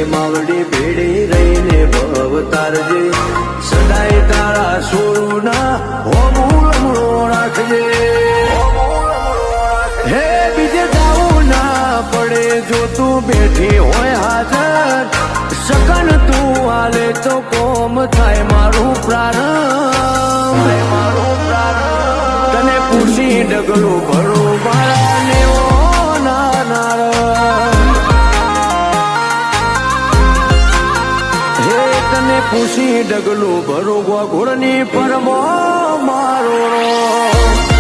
માવડી ભેડી રહીને ભવ તારજે સદાય તારા સોના હોમું રાખજે હે બીજે જાવું ના પડે જો તું બેઠી હોય હાજર સકન તું હાલે તો કોમ થાય મારું પ્રારંભ તને પૂછી ડગલું ભરું મારા નેવો તને પૂછી ડગલું ભરું ગોળની પરમો મારો